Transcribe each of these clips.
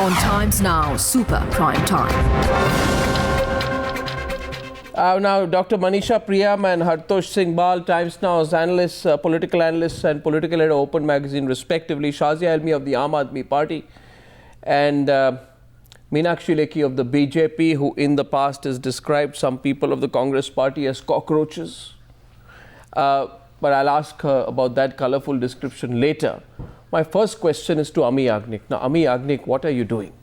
on Times Now Super Prime Time. Now, Dr. Manisha Priyam and Hartosh Singh Bal, Times Now's analysts, political analysts and political editor, Open Magazine, respectively. Shazia Elmi of the Aam Aadmi Party and Meenakshi Lekhi of the BJP, who in the past has described some people of the Congress Party as cockroaches. But I'll ask her about that colourful description later. My first question is to Ami Yagnik. Now, Ami Yagnik, what are you doing?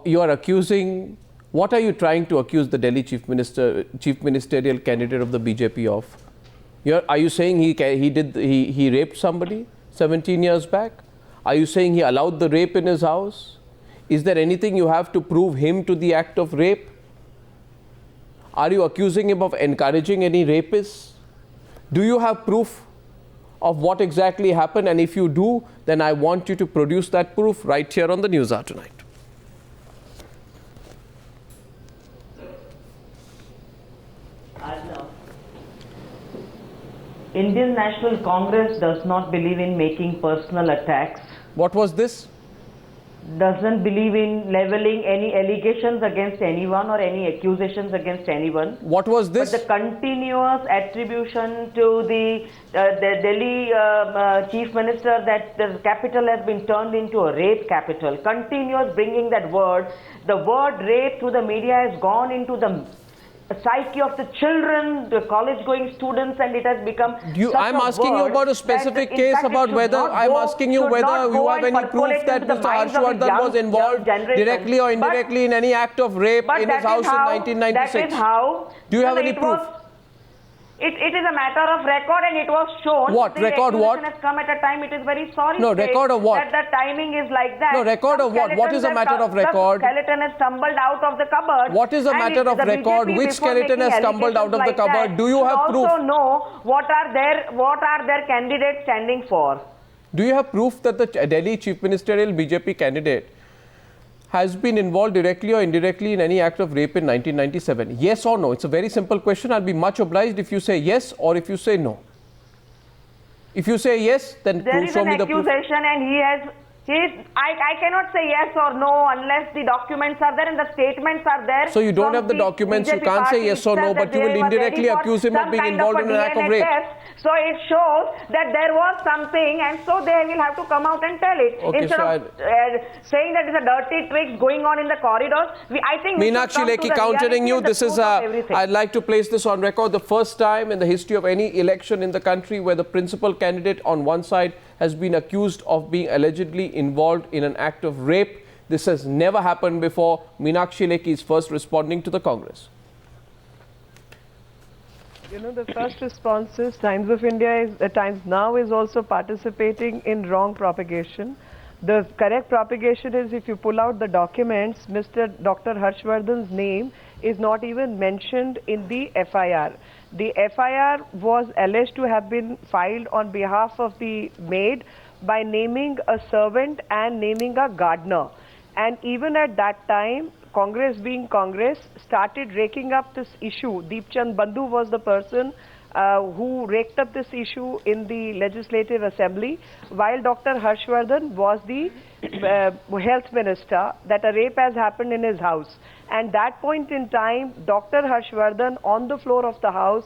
You are accusing... What are you trying to accuse the Delhi chief ministerial candidate of the BJP of? Are you saying he raped somebody 17 years back? Are you saying he allowed the rape in his house? Is there anything you have to prove him to the act of rape? Are you accusing him of encouraging any rapists? Do you have proof of what exactly happened? And if you do, then I want you to produce that proof right here on the News Hour tonight. Indian National Congress does not believe in making personal attacks. What was this? Doesn't believe in leveling any allegations against anyone or any accusations against anyone. What was this? But the continuous attribution to the Delhi Chief Minister that the capital has been turned into a rape capital. Continuous bringing that word. The word rape through the media has gone into the psyche of the children, the college-going students, and it has become. I'm asking you about a specific case about whether I'm asking you whether you have any proof that Mr. Harshvardhan was involved directly or indirectly in any act of rape in his house in 1996. That is how. Do you have any proof? It is a matter of record, and it was shown. What? Record what? Has come at a time. It is very sorry. No, record of what? That the timing is like that. No, record of what? What is a matter of record? The skeleton has stumbled out of the cupboard. What is a matter of record? Which skeleton has stumbled out of the cupboard? Do you have proof? Also know what are their candidates standing for. Do you have proof that the Delhi Chief Ministerial BJP candidate has been involved directly or indirectly in any act of rape in 1997? Yes or no? It's a very simple question. I'll be much obliged if you say yes or if you say no. If you say yes, then show me the proof. There is an accusation and I cannot say yes or no unless the documents are there and the statements are there. So you don't have the documents, you can't say yes or no, but you will indirectly accuse him of being involved in an act of rape. So it shows that there was something, and so they will have to come out and tell it. Okay, instead of saying that it's a dirty trick going on in the corridors. I think Meenakshi Lekhi, countering you, this is I'd like to place this on record, the first time in the history of any election in the country where the principal candidate on one side has been accused of being allegedly involved in an act of rape. This has never happened before. Meenakshi Lekhi is first responding to the Congress. You know, the first response is Times of India Times Now is also participating in wrong propagation. The correct propagation is, if you pull out the documents, Dr. Harshvardhan's name is not even mentioned in the FIR. The FIR was alleged to have been filed on behalf of the maid by naming a servant and naming a gardener. And even at that time, Congress being Congress, started raking up this issue. Deepchand Bandhu was the person who raked up this issue in the Legislative Assembly, while Dr. Harshvardhan was the health minister, that a rape has happened in his house. And that point in time, Dr. Harshvardhan on the floor of the House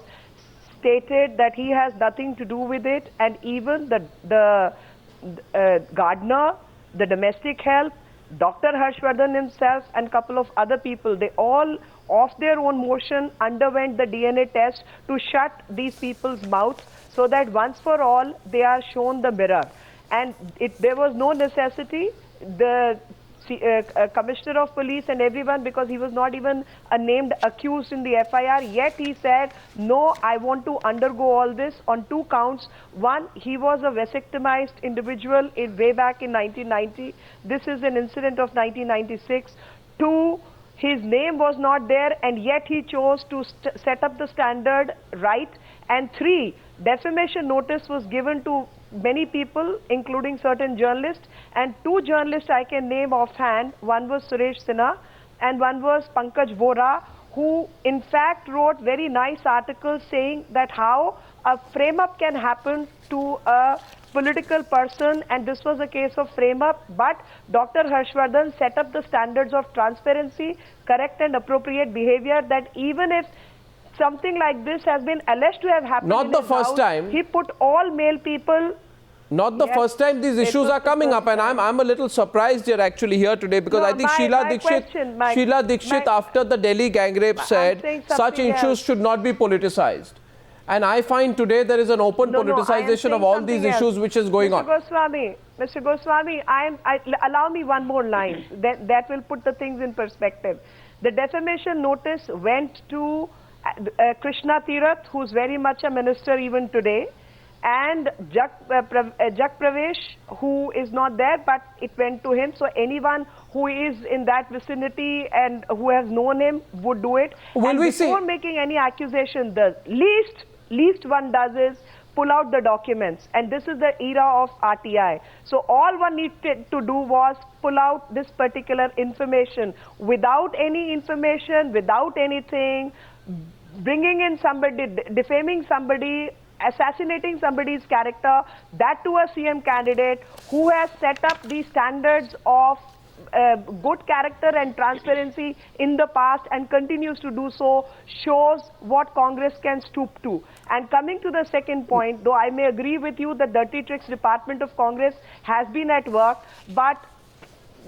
stated that he has nothing to do with it, and even the gardener, the domestic help, Dr. Harshvardhan himself and a couple of other people, they all of their own motion underwent the DNA test to shut these people's mouths so that once for all they are shown the mirror. And there was no necessity. The Commissioner of Police and everyone, because he was not even a named accused in the FIR, yet he said, no, I want to undergo all this on two counts. One, he was a vasectomized individual way back in 1990. This is an incident of 1996. Two, his name was not there, and yet he chose to set up the standard right. And three, defamation notice was given to many people, including certain journalists, and two journalists I can name offhand. One was Suresh Sinha and one was Pankaj Vora, who in fact wrote very nice articles saying that how a frame-up can happen to a political person, and this was a case of frame-up, but Dr. Harshvardhan set up the standards of transparency, correct and appropriate behavior, that even if something like this has been alleged to have happened Not in the his first house, time. he put all male people. Not the Yes, first time these it issues was are the coming first up, and I'm a little surprised you're actually here today, because No, I think my Sheila question, after the Delhi gang rape said saying such something issues else. should not be politicized. And I find today there is an open No, I am politicization saying of all these something else. issues which is going on. Mr. Goswami, allow me one more line. That will put the things in perspective. The defamation notice went to Krishna Tirath, who's very much a minister even today, and Jak Pravesh, who is not there, but it went to him. So anyone who is in that vicinity and who has known him would do it. Will and we see? Before making any accusation, the least one does is pull out the documents, and this is the era of RTI. So all one needed to do was pull out this particular information without any information, without anything, bringing in somebody, defaming somebody, assassinating somebody's character, that to a CM candidate who has set up the standards of good character and transparency in the past and continues to do so, shows what Congress can stoop to. And coming to the second point, though I may agree with you that Dirty Tricks Department of Congress has been at work, but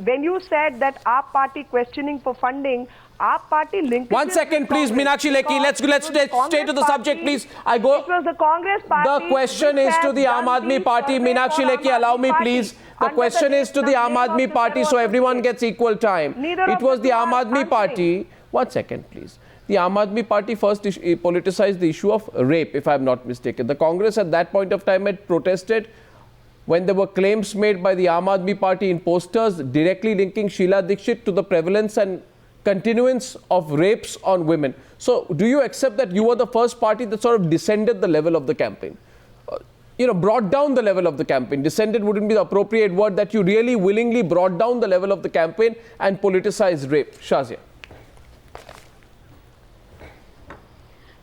when you said that our party questioning for funding, our party linked. 1 second, please, Meenakshi Lekhi. Let's stay to the subject, please. It was the Congress party. The question is to the Aam Aadmi Party. Meenakshi Lekhi, allow me, please. The question is to the Aam Aadmi Party, so everyone gets equal time. It was the Aam Aadmi Party. 1 second, please. The Aam Aadmi Party first politicized the issue of rape, if I'm not mistaken. The Congress at that point of time had protested when there were claims made by the Aam Aadmi Party in posters directly linking Sheila Dikshit to the prevalence and continuance of rapes on women. So do you accept that you were the first party that sort of descended the level of the campaign? Brought down the level of the campaign. Descended wouldn't be the appropriate word, that you really willingly brought down the level of the campaign and politicized rape. Shazia.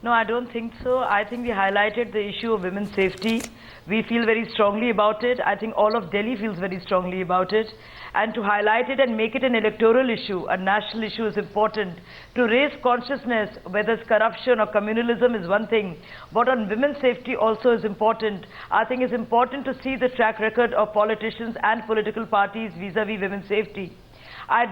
No, I don't think so. I think we highlighted the issue of women's safety. We feel very strongly about it. I think all of Delhi feels very strongly about it. And to highlight it and make it an electoral issue, a national issue, is important. To raise consciousness, whether it's corruption or communalism, is one thing. But on women's safety also is important. I think it's important to see the track record of politicians and political parties vis-a-vis women's safety. I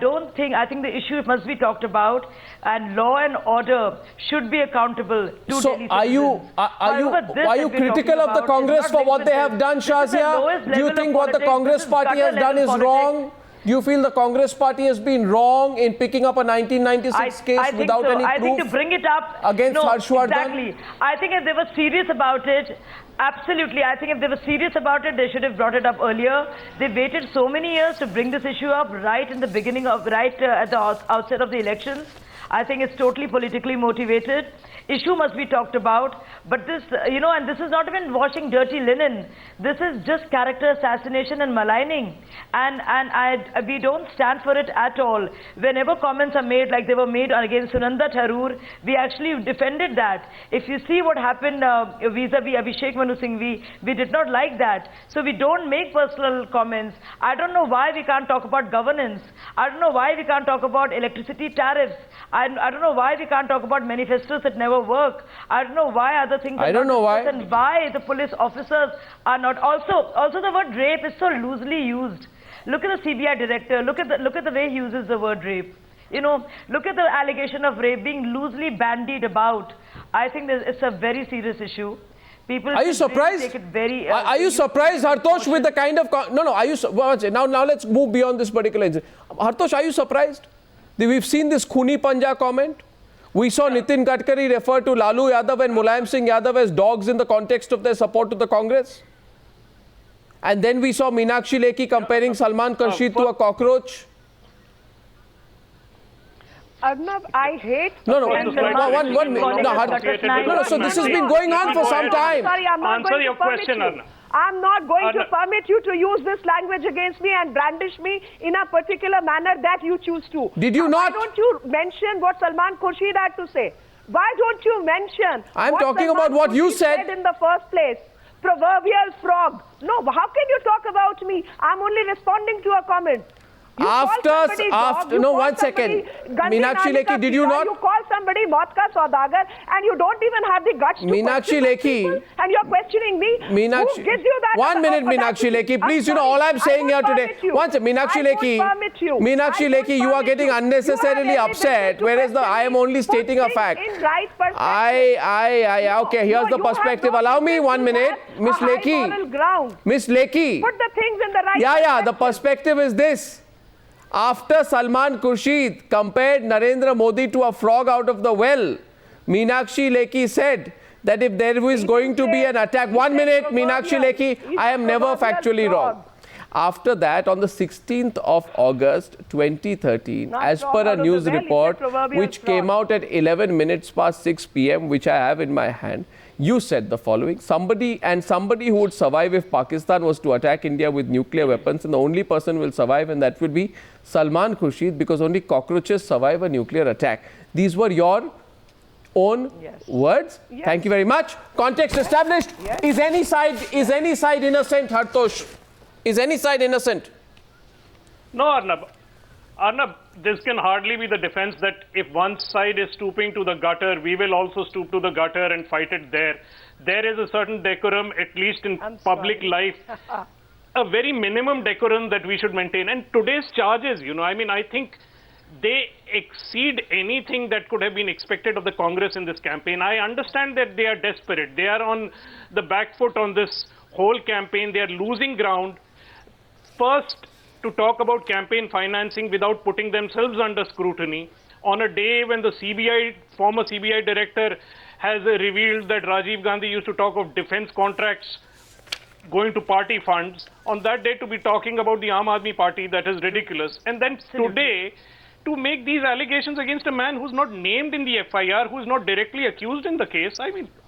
think the issue must be talked about, and law and order should be accountable to So Delhi are you critical of the Congress for what they have done, Shazia? Do you think what the Congress party has done is wrong? Do you feel the Congress party has been wrong in picking up a 1996 case without any proof? I think to bring it up against Harshvardhan? Exactly. I think if they were serious about it, absolutely. I think if they were serious about it, they should have brought it up earlier. They waited so many years to bring this issue up right in the beginning of, at the outset of the elections. I think it's totally politically motivated. Issue must be talked about, but this, and this is not even washing dirty linen. This is just character assassination and maligning, and we don't stand for it at all. Whenever comments are made, like they were made against Sunanda Tharoor, we actually defended that. If you see what happened vis-a-vis Abhishek Manu Singhvi, we did not like that. So we don't make personal comments. I don't know why we can't talk about governance. I don't know why we can't talk about electricity tariffs. I don't know why we can't talk about manifestos that never work. I don't know why other things are not discussed, and why the police officers are not. Also the word rape is so loosely used. Look at the CBI director. Look at the way he uses the word rape. Look at the allegation of rape being loosely bandied about. I think it's a very serious issue. People are you surprised? Take it very, are you surprised, Hartosh, with the kind of no? Are you now? Let's move beyond this particular incident. Hartosh, are you surprised? We've seen this Khuni Panja comment. We saw Nitin Gadkari refer to Lalu Yadav and Mulayam Singh Yadav as dogs in the context of their support to the Congress. And then we saw Meenakshi Lekhi comparing Salman Khurshid to a cockroach. Arnab, I hate... No, so this has been going on for some time. Sorry, I'm not Answer your question, Arnab. I'm not going to permit you to use this language against me and brandish me in a particular manner that you choose to. Did you not? Why don't you mention what Salman Khurshid had to say? Why don't you mention I'm talking about what you said in the first place? proverbial frog. No, how can you talk about me? I'm only responding to a comment. You one second. Meenakshi Lekhi, did you not? You call somebody Vodka Saudagar and you don't even have the guts to Meenakshi Lekhi, and you're questioning me. Meenakshi, who gives you that? 1 minute, Meenakshi Lekhi. Please, all I'm saying here today. Once, Meenakshi Lekhi, you are getting unnecessarily upset, whereas I am only stating a fact. Okay, here's the perspective. Allow me 1 minute, Miss Lekhi. Miss Lekhi. Put the things in the right perspective. Yeah, the perspective is this. After Salman Khurshid compared Narendra Modi to a frog out of the well, Meenakshi Lekhi said that if there is going to be an attack, 1 minute, Meenakshi Lekhi, I am never factually wrong. After that, on the 16th of August 2013, as per a news report which came out at 11 minutes past 6 p.m., which I have in my hand, you said the following: somebody who would survive if Pakistan was to attack India with nuclear weapons, and the only person will survive, and that would be Salman Khurshid, because only cockroaches survive a nuclear attack. These were your own words. Yes. Thank you very much. Context established. Yes. Is any side innocent, Hartosh? Is any side innocent? No, Arnab. Arnab, this can hardly be the defense that if one side is stooping to the gutter, we will also stoop to the gutter and fight it there. There is a certain decorum, at least in public life, a very minimum decorum that we should maintain. And today's charges, I think they exceed anything that could have been expected of the Congress in this campaign. I understand that they are desperate. They are on the back foot on this whole campaign. They are losing ground. First, to talk about campaign financing without putting themselves under scrutiny on a day when the former CBI director has revealed that Rajiv Gandhi used to talk of defense contracts going to party funds. On that day, to be talking about the Aam Aadmi Party, that is ridiculous. And then today, to make these allegations against a man who's not named in the FIR, who's not directly accused in the case,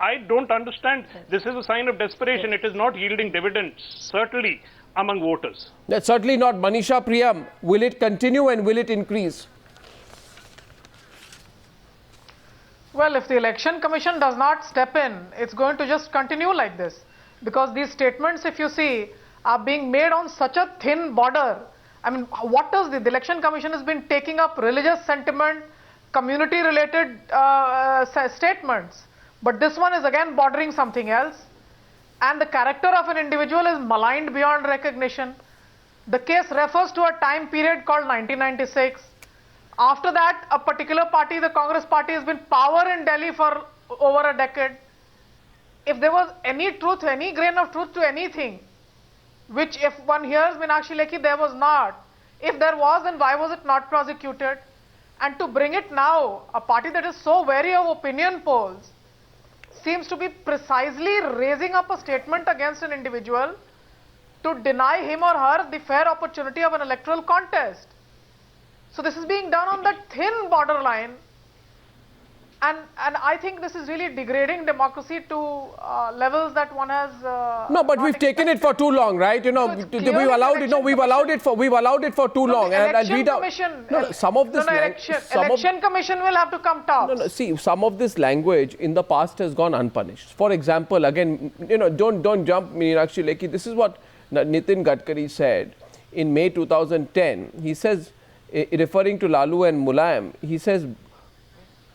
I don't understand. This is a sign of desperation. It is not yielding dividends, certainly among voters. That's certainly not. Manisha Priyam, will it continue and will it increase? Well, if the Election Commission does not step in, it's going to just continue like this. Because these statements, if you see, are being made on such a thin border. What does the Election Commission has been taking up religious sentiment, community-related statements. But this one is again bordering something else. And the character of an individual is maligned beyond recognition. The case refers to a time period called 1996. After that, a particular party, the Congress party, has been power in Delhi for over a decade. If there was any truth, any grain of truth to anything, which if one hears Meenakshi Lekhi, there was not. If there was, then why was it not prosecuted? And to bring it now, a party that is so wary of opinion polls, seems to be precisely raising up a statement against an individual to deny him or her the fair opportunity of an electoral contest. So this is being done on that thin borderline, and I think this is really degrading democracy to levels that one has. No, but we've taken it for too long, right? We've allowed it. No, we've allowed it for too long. And I'll read out. Some of this. Election Commission will have to come talk. See, some of this language in the past has gone unpunished. For example, again, don't jump, Meenakshi Lekhi. This is what Nitin Gadkari said in May 2010. He says, referring to Lalu and Mulayam, he says,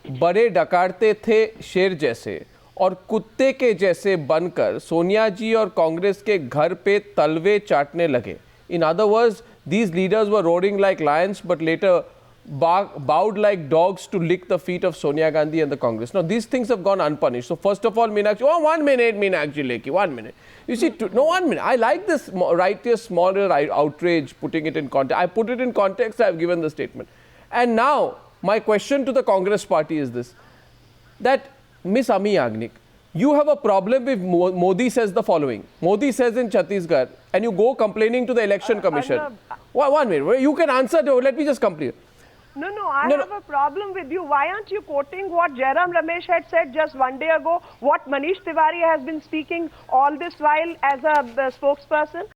बड़े डकारते थे शेर जैसे और कुत्ते के जैसे बनकर सोनिया जी और कांग्रेस के घर पे तलवे चाटने लगे. In other words, these leaders were roaring like lions but later bowed like dogs to lick the feet of Sonia Gandhi and the Congress. Now, these things have gone unpunished. So, first of all, Meenakshi, 1 minute, Meenakshi Lekhi, 1 minute. You see, 1 minute. I like this righteous, smaller outrage, putting it in context. I put it in context, I have given the statement. And now, my question to the Congress party is this, that Miss Ami Yagnik, you have a problem if Modi says the following. Modi says in Chhattisgarh, and you go complaining to the Election Commission. 1 minute, you can answer, let me just complete. No, I have a problem with you. Why aren't you quoting what Jairam Ramesh had said just 1 day ago, what Manish Tiwari has been speaking all this while as a spokesperson?